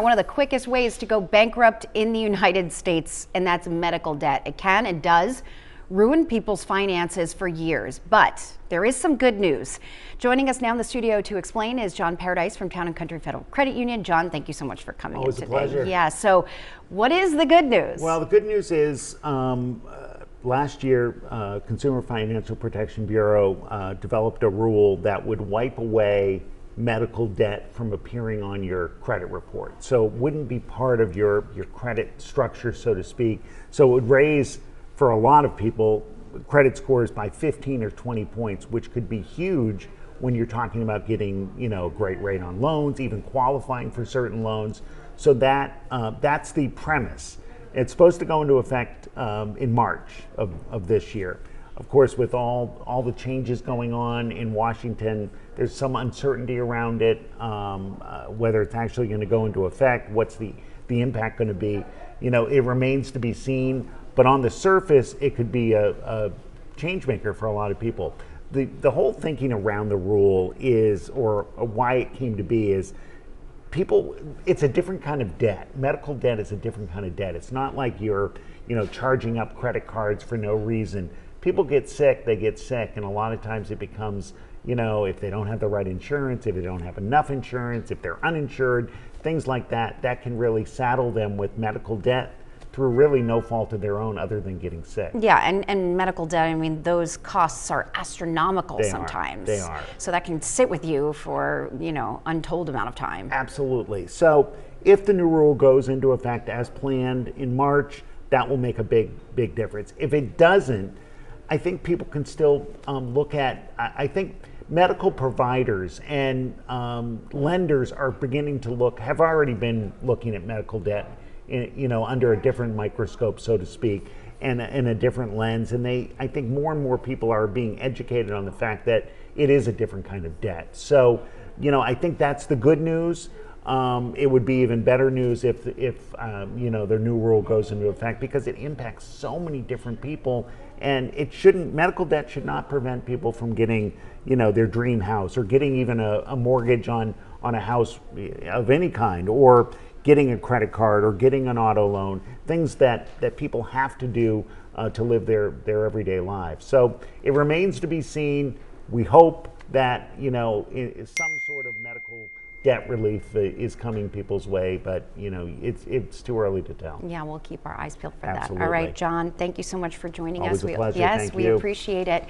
One of the quickest ways to go bankrupt in the United States, and that's medical debt. It can and does ruin people's finances for years, but there is some good news. Joining us now in the studio to explain is John Paradise from Town and Country Federal Credit Union. John, thank you so much for coming in today. Always a pleasure. Yeah, so what is the good news? Well, the good news is last year, Consumer Financial Protection Bureau developed a rule that would wipe away medical debt from appearing on your credit report. So it wouldn't be part of your credit structure, so to speak. So it would raise, for a lot of people, credit scores by 15 or 20 points, which could be huge when you're talking about getting, a great rate on loans, even qualifying for certain loans. So that's the premise. It's supposed to go into effect in March of this year. Of course, with all the changes going on in Washington, there's some uncertainty around it, whether it's actually going to go into effect, what's the impact going to be. It remains to be seen, but on the surface, it could be a change maker for a lot of people. The whole thinking around the rule is, or why it came to be is, it's a different kind of debt. Medical debt is a different kind of debt. It's not like you're, charging up credit cards for no reason. People get sick, they get sick, and a lot of times it becomes, if they don't have the right insurance, if they don't have enough insurance, if they're uninsured, things like that, that can really saddle them with medical debt through really no fault of their own other than getting sick. Yeah, and medical debt, those costs are astronomical sometimes. They are. So that can sit with you for, untold amount of time. Absolutely. So if the new rule goes into effect as planned in March, that will make a big difference. If it doesn't, I think people can still look at, I think medical providers and lenders are beginning to have already been looking at medical debt, under a different microscope, so to speak, and in a different lens. And I think more and more people are being educated on the fact that it is a different kind of debt. So, I think that's the good news. It would be even better news if the new rule goes into effect, because it impacts so many different people, and medical debt should not prevent people from getting, their dream house, or getting even a mortgage on a house of any kind, or getting a credit card, or getting an auto loan, things that people have to do to live their everyday lives. So it remains to be seen. We hope that, some sort of medical debt relief is coming people's way, but it's too early to tell. Yeah, we'll keep our eyes peeled for Absolutely. that. All right, John, thank you so much for joining Always us. A pleasure. Yes, Thank we you. appreciate it.